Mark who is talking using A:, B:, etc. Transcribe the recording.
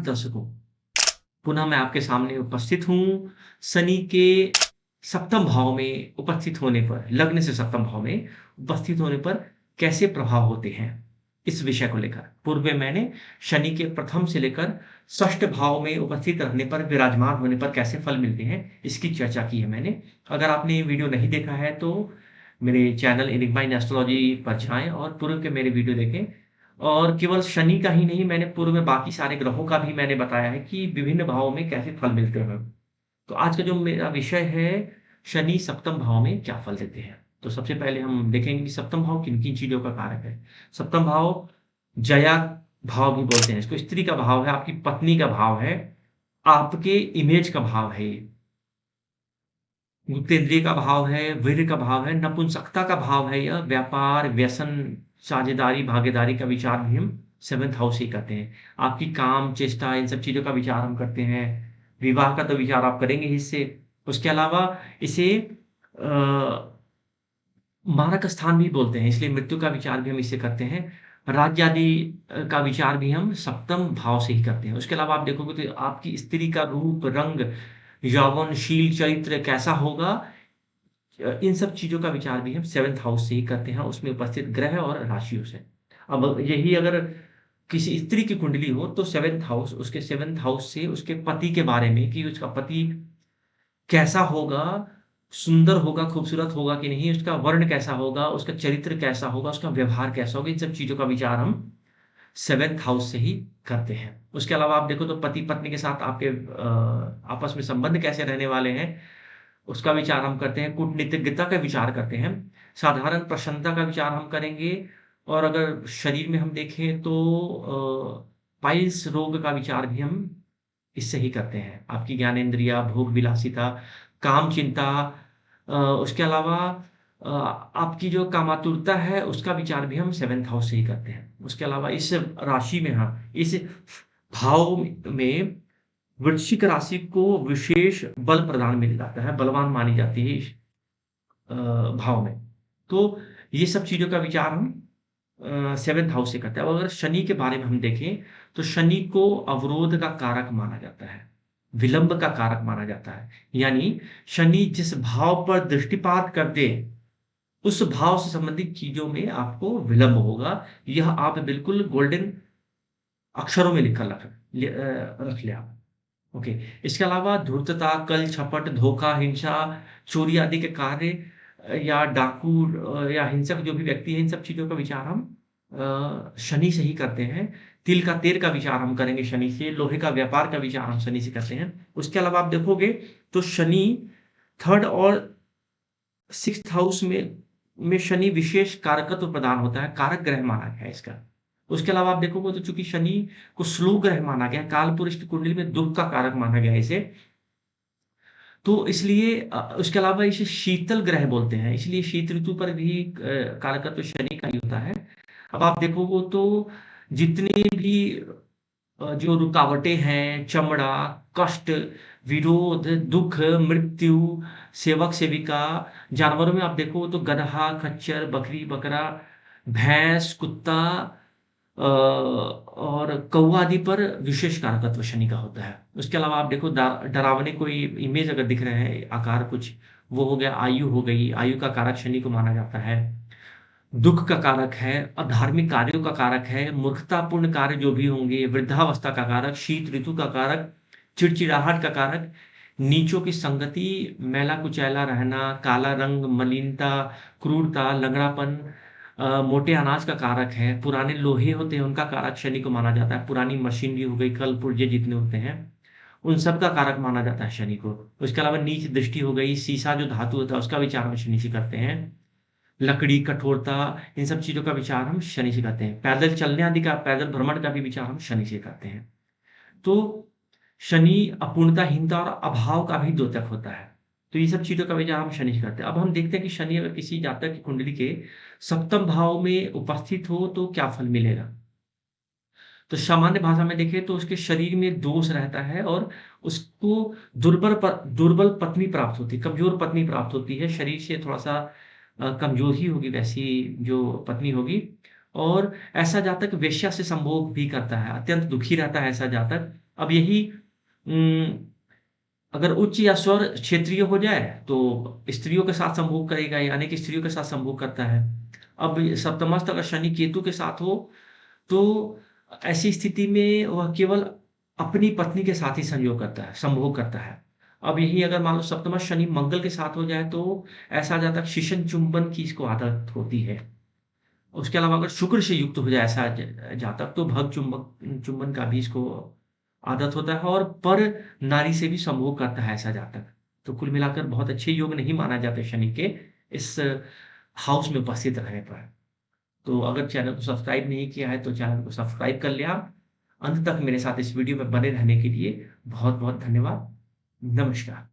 A: दर्शकों, पुनः मैं आपके सामने उपस्थित हूँ। शनि के सप्तम भाव में उपस्थित होने पर, लग्न से सप्तम भाव में उपस्थित होने पर कैसे प्रभाव होते हैं, इस विषय को लेकर। पूर्व में मैंने शनि के प्रथम से लेकर षष्ठ भाव में उपस्थित रहने पर, विराजमान होने पर कैसे फल मिलते हैं, इसकी चर्चा की है मैंने। अगर आपने ये वीडियो नहीं देखा है तो मेरे चैनल एनिग्मा इन एस्ट्रोलॉजी पर जाएँ और पूर्व के मेरे वीडियो देखें। और केवल शनि का ही नहीं, मैंने पूर्व में बाकी सारे ग्रहों का भी मैंने बताया है कि विभिन्न भावों में कैसे फल मिलते हैं। तो आज का जो मेरा विषय है, शनि सप्तम भाव में क्या फल देते हैं। तो सबसे पहले हम देखेंगे कि सप्तम भाव किन-किन चीज़ों का कारक है। सप्तम भाव जया भाव भी बोलते हैं इसको, स्त्री का भाव है, आपकी पत्नी का भाव है, आपके इमेज का भाव है ये। गुप्तेंद्रिय का भाव है, वीर्य का भाव है, नपुंसकता का भाव है यह, व्यापार, व्यसन, साझेदारी, भागीदारी का विचार भी हम 7th हाउस से ही करते हैं। आपकी काम, चेष्टा, इन सब चीज़ों का विचार हम करते हैं। विवाह का तो विचार आप करेंगे ही इससे। उसके अलावा इसे मारक स्थान भी बोलते हैं, इसलिए मृत्यु का विचार भी हम इससे करते हैं। राज्य आदि का विचार भी हम सप्तम भाव से ही करते हैं। उसके अलावा आप देखोगे तो आपकी स्त्री का रूप, रंग, यौवन, शील, चरित्र कैसा होगा, इन सब चीज़ों का विचार भी हम 7th हाउस से ही करते हैं, उसमें उपस्थित ग्रह और राशियों से। अब यही अगर किसी स्त्री की कुंडली हो तो 7th हाउस, उसके 7th हाउस से उसके पति के बारे में, कि उसका पति कैसा होगा, सुंदर होगा, खूबसूरत होगा कि नहीं, उसका वर्ण कैसा होगा, उसका चरित्र कैसा होगा, उसका व्यवहार कैसा होगा, इन सब चीज़ों का विचार हम 7th हाउस से ही करते हैं। उसके अलावा आप देखो तो पति-पत्नी के साथ आपके आपस में संबंध कैसे रहने वाले हैं, उसका विचार हम करते हैं। कूटनीतिज्ञता का विचार करते हैं। साधारण प्रसन्नता का विचार हम करेंगे। और अगर शरीर में हम देखें तो पाइल्स रोग का विचार भी हम इससे ही करते हैं। आपकी ज्ञानेंद्रिया, भोग विलासिता, काम चिंता, उसके अलावा आपकी जो कामातुरता है, उसका विचार भी हम 7th हाउस से ही करते हैं। उसके अलावा इस राशि में, हाँ, इस भाव में वृश्चिक राशि को विशेष बल प्रदान मिल जाता है, बलवान मानी जाती है इस भाव में। तो ये सब चीज़ों का विचार हम 7th हाउस से करते हैं। अब अगर शनि के बारे में हम देखें, तो शनि को अवरोध का कारक माना जाता है, विलंब का कारक माना जाता है। यानी शनि जिस भाव पर दृष्टिपात कर दे, उस भाव से संबंधित चीज़ों में आपको विलंब होगा। यह आप बिल्कुल गोल्डन अक्षरों में लिख कर रख लें आप। ओके। इसके अलावा धूर्तता, कल, छपट, धोखा, हिंसा, चोरी आदि के कार्य, या डाकू, या हिंसक जो भी व्यक्ति है, इन सब चीज़ों का विचार हम शनि से ही करते हैं। तिल का तेल का विचार हम करेंगे शनि से, लोहे का व्यापार का विचार हम शनि से करते हैं। उसके अलावा आप देखोगे तो शनि 3rd और 6th हाउस में शनि विशेष कारकत्व प्रदान होता है, कारक ग्रह माना गया है इसका। उसके अलावा आप देखोगे तो चूँकि शनि को श्लोक ग्रह माना गया है, कालपुरुष की कुंडली में दुःख का कारक माना गया है इसे, तो इसलिए उसके अलावा इसे शीतल ग्रह बोलते हैं, इसलिए शीत ऋतु पर भी कारकत्व शनि का ही होता है। अब आप देखोगे तो जितने भी जो रुकावटें हैं, चमड़ा, कष्ट, विरोध, दुःख, मृत्यु, सेवक-सेविका, जानवरों में आप देखो तो गदहा, खच्चर, बकरी, बकरा, भैंस, कुत्ता, और कौवा आदि पर विशेष कारकत्व शनि का होता है। उसके अलावा आप देखो डरावने कोई इमेज अगर दिख रहे हैं, आकार कुछ, वो हो गया, आयु हो गई, आयु का कारक शनि को माना जाता है। दुःख का कारक है, अधार्मिक कार्यों का कारक है, मूर्खतापूर्ण कार्य जो भी होंगे, वृद्धावस्था का कारक, शीत ऋतु का कारक, चिड़चिड़ाहट का कारक, नीचों की संगति, मैला-कुचैला रहना, काला रंग, मलिनता, क्रूरता, लंगड़ापन, मोटे अनाज का कारक है, पुराने लोहे होते हैं उनका कारक शनि को माना जाता है, पुरानी मशीनरी हो गई, कल-पुर्जे जितने होते हैं, उन सब का कारक माना जाता है शनि को। उसके अलावा नीच दृष्टि हो गई, शीशा जो धातु होता है उसका विचार हम शनि से करते हैं। लकड़ी, कठोरता, इन सब चीज़ों का विचार हम शनि से करते हैं। पैदल चलने आदि का, पैदल भ्रमण का भी विचार हम शनि से करते हैं। तो शनि अपूर्णताहीनता और अभाव का भी द्योतक होता है। तो ये सब चीज़ों का विचार हम शनि से करते हैं। अब हम देखते हैं कि शनि अगर किसी जातक की कुंडली के सप्तम भाव में उपस्थित हो तो क्या फल मिलेगा? तो सामान्य भाषा में देखें तो उसके शरीर में दोष रहता है और उसको दुर्बल पत्नी प्राप्त होती है, कमज़ोर पत्नी प्राप्त होती है। शरीर से थोड़ा-सा कमज़ोर ही होगी वैसी जो पत्नी होगी, और ऐसा जातक वेश्या से संभोग भी करता है, अत्यंत दुखी रहता है ऐसा जातक। अब यही उम, अगर उच्च या स्वर क्षेत्रीय हो जाए, तो स्त्रियों के साथ संभोग करेगा, यानी कि स्त्रियों के साथ संभोग करता है। अब सप्तमस्थ अगर शनि केतु के साथ हो, तो ऐसी स्थिति में वह केवल अपनी पत्नी के साथ ही संयोग करता है संभोग करता है। अब यही अगर मान लो सप्तमस्थ शनि मंगल के साथ हो जाए, तो ऐसा जातक शिशन चुंबन की इसको आदत होती है। उसके अलावा अगर शुक्र से युक्त हो जाए ऐसा जातक, तो भग चुंबक चुंबन का भी इसको आदत होता है, और पर नारी से भी संभोग करता है ऐसा जातक। तो कुल मिलाकर बहुत अच्छे योग नहीं माना जाते शनि के इस हाउस में उपस्थित रहने पर। तो अगर चैनल को सब्सक्राइब नहीं किया है, तो चैनल को सब्सक्राइब कर लिया। अंत तक मेरे साथ इस वीडियो में बने रहने के लिए बहुत-बहुत धन्यवाद। नमस्कार।